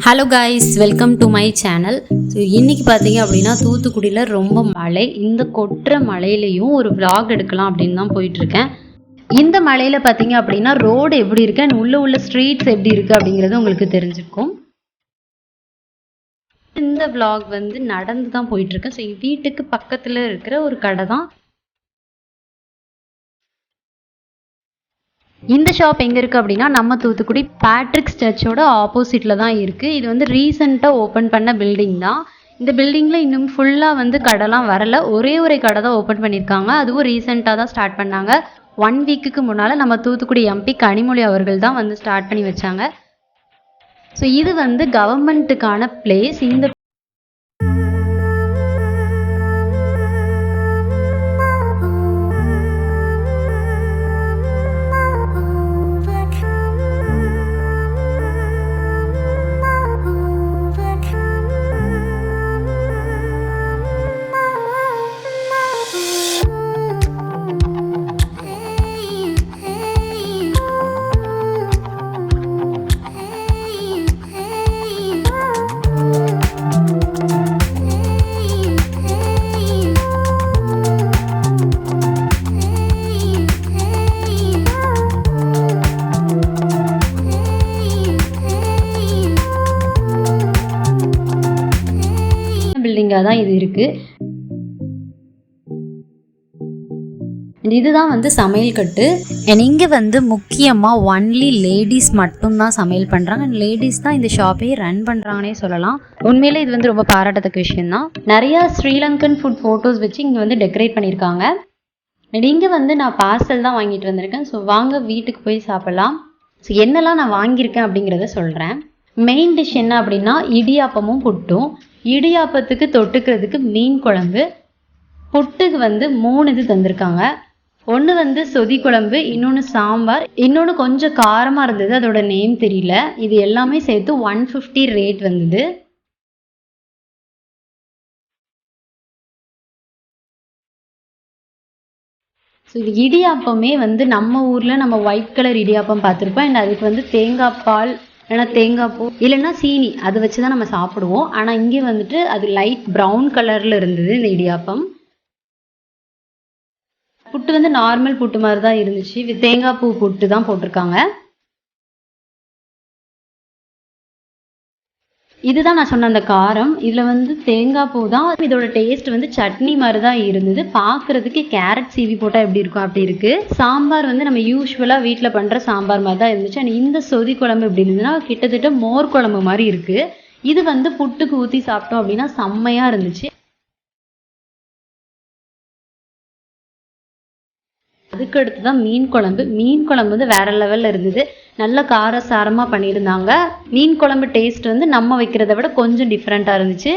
Hello guys, welcome to my channel. So இன்றைக்கி பார்த்தீங்க அப்படின்னா தூத்துக்குடியில் ரொம்ப மழை. இந்த கொட்டுற மழையிலையும் ஒரு vlog எடுக்கலாம் அப்படின்னு தான் போயிட்டுருக்கேன். இந்த மழையில் பார்த்தீங்க அப்படின்னா ரோடு எப்படி இருக்குது அண்ட் உள்ள ஸ்ட்ரீட்ஸ் எப்படி இருக்குது அப்படிங்கிறது உங்களுக்கு தெரிஞ்சிருக்கும். இந்த vlog வந்து நடந்து தான் போயிட்டுருக்கேன். ஸோ வீட்டுக்கு பக்கத்தில் இருக்கிற ஒரு கடை தான். இந்த ஷாப் எங்கே இருக்குது அப்படின்னா நம்ம தூத்துக்குடி பேட்ரிக்ஸ் சர்ச்சோட ஆப்போசிட்டில் தான் இருக்குது. இது வந்து ரீசெண்டாக ஓப்பன் பண்ண பில்டிங் தான். இந்த பில்டிங்கில் இன்னும் ஃபுல்லாக வந்து கடைலாம் வரலை. ஒரே கடை தான் ஓப்பன் பண்ணியிருக்காங்க. அதுவும் ரீசெண்டாக தான் ஸ்டார்ட் பண்ணாங்க. 1 வீக்குக்கு முன்னால் நம்ம தூத்துக்குடி எம்பி கனிமொழி அவர்கள் தான் வந்து ஸ்டார்ட் பண்ணி வச்சாங்க. ஸோ இது வந்து கவர்மெண்ட்டுக்கான பிளேஸ். இந்த பில்டிங்காக தான் இது இருக்குது. இதுதான் வந்து சமையல் கட்டு. இங்கே வந்து முக்கியமாக ஒன்லி லேடிஸ் மட்டும்தான் சமையல் பண்ணுறாங்க. லேடிஸ் தான் இந்த ஷாப்பே ரன் பண்ணுறாங்கன்னே சொல்லலாம். உண்மையிலே இது வந்து ரொம்ப பாராட்டத்தக்க விஷயம்தான். நிறையா ஸ்ரீலங்கன் ஃபுட் ஃபோட்டோஸ் வச்சு இங்கே வந்து டெக்கரேட் பண்ணியிருக்காங்க. இங்கே வந்து நான் பார்சல் தான் வாங்கிட்டு வந்திருக்கேன். ஸோ வாங்க வீட்டுக்கு போய் சாப்பிட்லாம். ஸோ என்னெல்லாம் நான் வாங்கியிருக்கேன் அப்படிங்கிறத சொல்கிறேன். மெயின் டிஷ் என்ன அப்படின்னா இடியாப்பமும் புட்டும். இடியாப்பத்துக்கு தொட்டுக்கிறதுக்கு மீன் குழம்பு, புட்டுக்கு வந்து 3 இது தந்திருக்காங்க. ஒன்று வந்து சொதி குழம்பு, இன்னொன்று சாம்பார், இன்னொன்று கொஞ்சம் காரமாக இருந்தது, அதோட நேம் தெரியல. இது எல்லாமே சேர்த்து 150 ரேட் வந்தது. ஸோ இது இடியாப்பமே வந்து நம்ம ஊரில் நம்ம ஒயிட் கலர் இடியாப்பம் பார்த்துருப்போம். அண்ட் அதுக்கு வந்து தேங்காய் பால் இல்லைனா தேங்காய் பூ இல்லைன்னா சீனி அதை வச்சு தான் நம்ம சாப்பிடுவோம். ஆனால் இங்கே வந்துட்டு அது லைட் ப்ரௌன் கலரில் இருந்தது இந்த இடியாப்பம். புட்டு வந்து நார்மல் புட்டு மாதிரி தான் இருந்துச்சு. தேங்காய் பூ புட்டு தான் போட்டிருக்காங்க. இதுதான் நான் சொன்ன அந்த காரம். இதில் வந்து தேங்காய் பூ தான். இதோட டேஸ்ட் வந்து சட்னி மாதிரி தான் இருந்தது. பார்க்குறதுக்கு கேரட் சீவி போட்டால் எப்படி இருக்கும் அப்படி இருக்குது. சாம்பார் வந்து நம்ம யூஸ்வலாக வீட்டில் பண்ணுற சாம்பார் மாதிரி தான் இருந்துச்சு. அண்ட் இந்த சொதி குழம்பு எப்படி இருந்ததுன்னா கிட்டத்தட்ட மோர் குழம்பு மாதிரி இருக்குது. இது வந்து புட்டுக்கு ஊற்றி சாப்பிட்டோம் அப்படின்னா செம்மையாக இருந்துச்சு. அதுக்கு அடுத்து தான் மீன் குழம்பு. மீன் குழம்பு வந்து வேற லெவலில் இருந்தது. நல்ல காரசாரமாக பண்ணியிருந்தாங்க. மீன் குழம்பு டேஸ்ட் வந்து நம்ம வைக்கிறத விட கொஞ்சம் டிஃப்ரெண்ட்டாக இருந்துச்சு.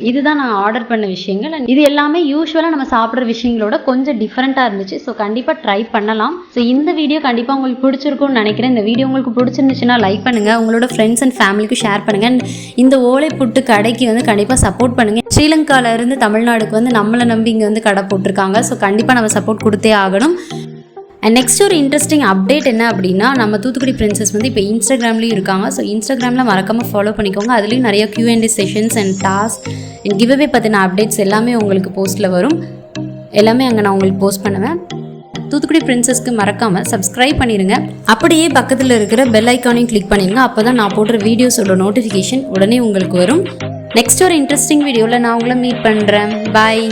இதுதான் நான் ஆர்டர் பண்ண விஷயங்கள். இது எல்லாமே யூஸ்வலாக நம்ம சாப்பிட்ற விஷயங்களோட கொஞ்சம் டிஃப்ரெண்ட்டாக இருந்துச்சு. ஸோ கண்டிப்பாக ட்ரை பண்ணலாம். ஸோ இந்த வீடியோ கண்டிப்பாக உங்களுக்கு பிடிச்சிருக்கும்னு நினைக்கிறேன். இந்த வீடியோ உங்களுக்கு பிடிச்சிருந்துச்சுன்னா லைக் பண்ணுங்கள், உங்களோட ஃப்ரெண்ட்ஸ் அண்ட் ஃபேமிலிக்கு ஷேர் பண்ணுங்கள். அண்ட் இந்த ஓலை புட்டு கடைக்கு வந்து கண்டிப்பாக சப்போர்ட் பண்ணுங்கள். ஸ்ரீலங்காவிலேருந்து தமிழ்நாடுக்கு வந்து நம்மளை நம்பி இங்கே வந்து கடை போட்டிருக்காங்க. ஸோ கண்டிப்பாக நம்ம சப்போர்ட் கொடுத்தே ஆகணும். அண்ட் நெக்ஸ்ட் ஒரு இன்ட்ரெஸ்டிங் அப்டேட் என்ன அப்படின்னா நம்ம தூத்துக்குடி பிரின்சஸ் வந்து இப்போ இன்ஸ்டாகிராம்லேயும் இருக்காங்க. ஸோ இன்ஸ்டாகிராமில் மறக்காமல் ஃபாலோ பண்ணிக்கோங்க. அதுலேயும் நிறைய Q&A sessions and task and giveaway பற்றின அப்டேட்ஸ் எல்லாமே உங்களுக்கு போஸ்ட்டில் வரும். எல்லாமே அங்கே நான் உங்களுக்கு போஸ்ட் பண்ணுவேன். தூத்துக்குடி பிரின்சஸ்க்கு மறக்காமல் சப்ஸ்கிரைப் பண்ணிடுங்க. அப்படியே பக்கத்தில் இருக்கிற பெல் ஐக்கானையும் கிளிக் பண்ணிடுங்க. அப்போ தான் நான் போடுற வீடியோஸோட நோட்டிஃபிகேஷன் உடனே உங்களுக்கு வரும். நெக்ஸ்ட் ஒரு இன்ட்ரெஸ்டிங் வீடியோவில் நான் உங்களை மீட் பண்ணுறேன். பாய்.